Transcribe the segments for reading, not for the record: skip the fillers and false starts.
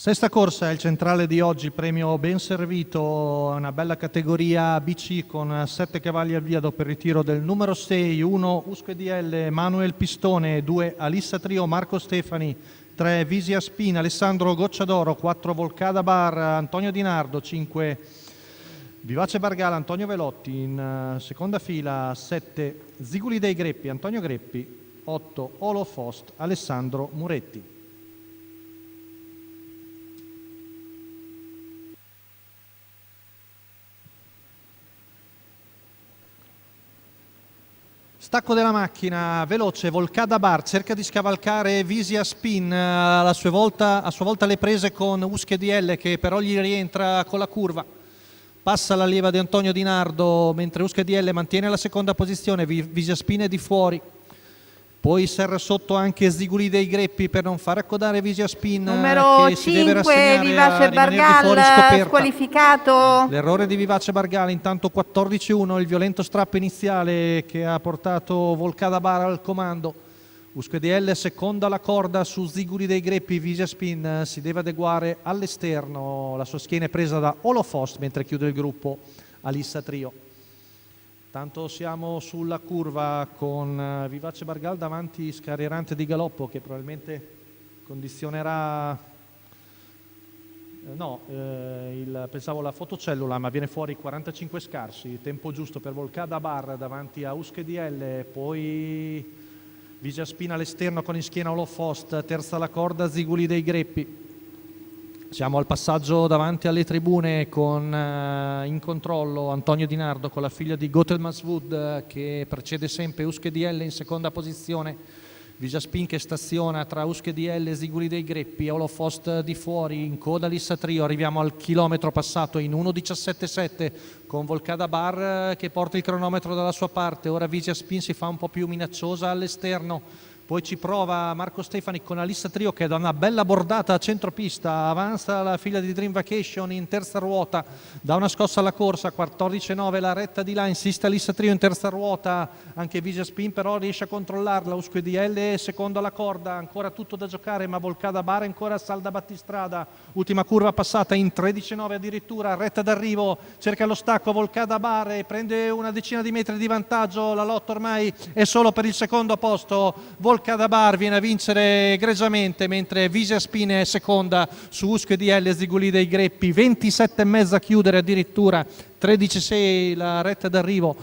Sesta corsa è il centrale di oggi, premio ben servito, una bella categoria BC con 7 cavalli al via dopo il ritiro del numero 6, 1 Usque DL, Manuel Pistone, 2 Alissa Trio, Marco Stefani, 3 Visia Spin, Alessandro Gocciadoro, 4 Volcada Bar, Antonio Di Nardo, 5 Vivace Bargala, Antonio Velotti, in seconda fila 7 Ziguli dei Greppi, Antonio Greppi, 8 Holofost, Alessandro Muretti. Stacco della macchina, veloce, Volcada Bar, cerca di scavalcare Visia Spin, a sua volta le prese con Usche DL che però gli rientra con la curva. Passa la leva di Antonio Di Nardo mentre Usche DL mantiene la seconda posizione, Visia Spin è di fuori. Poi serra sotto anche Ziguli dei Greppi per non far accodare Visia Spin numero che 5, si deve rassegnare Vivace a rimanere di fuori Bargal, scoperta. squalificato. L'errore di Vivace Bargala, intanto 14-1, il violento strappo iniziale che ha portato Volcada Bar al comando. Usque DL seconda la corda su Ziguli dei Greppi, Visia Spin si deve adeguare all'esterno, la sua schiena è presa da Holofost mentre chiude il gruppo Alissa Trio. Tanto siamo sulla curva con Vivace Bargal davanti, scarirante di galoppo che probabilmente condizionerà pensavo la fotocellula, ma viene fuori 45 scarsi, tempo giusto per Volcada Bar davanti a Usche DL, poi Visia Spin all'esterno con in schiena Holofost, terza la corda Ziguli dei Greppi. Siamo al passaggio davanti alle tribune con in controllo Antonio Di Nardo con la figlia di Gotelmanswood che precede sempre Usche DL in seconda posizione. Visia Spin che staziona tra Usche DL e Ziguli dei Greppi, Holofost di fuori, in coda Alissa Trio, arriviamo al chilometro passato in 1.17.7 con Volcada Bar che porta il cronometro dalla sua parte, ora Visia Spin si fa un po' più minacciosa all'esterno. Poi ci prova Marco Stefani con Alissa Trio che da una bella bordata a centropista avanza la figlia di Dream Vacation in terza ruota, dà una scossa alla corsa, 14-9 la retta di là, insiste Alissa Trio in terza ruota, anche Visia Spin però riesce a controllarla, Usque DL secondo alla corda, ancora tutto da giocare ma Volcada Bar ancora salda battistrada, ultima curva passata in 13-9 addirittura, retta d'arrivo, cerca lo stacco Volcada Bar e prende una decina di metri di vantaggio, la lotta ormai è solo per il secondo posto, Volcada Bar viene a vincere egregiamente mentre Visia Spin è seconda su Usque DL Ziguli dei Greppi, 27,5 a chiudere addirittura, 13,6 la retta d'arrivo.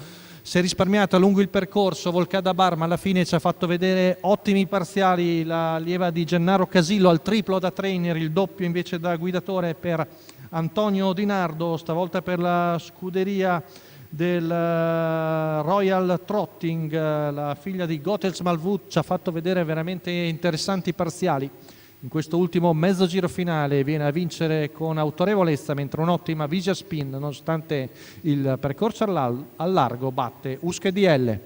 Si è risparmiata lungo il percorso Volcada Bar ma alla fine ci ha fatto vedere ottimi parziali la lieva di Gennaro Casillo al triplo da trainer, il doppio invece da guidatore per Antonio Di Nardo, stavolta per la scuderia del Royal Trotting, la figlia di Gotelmanswood ci ha fatto vedere veramente interessanti parziali. In questo ultimo mezzo giro finale viene a vincere con autorevolezza, mentre un'ottima Visia Spin, nonostante il percorso al largo, batte Usche DL.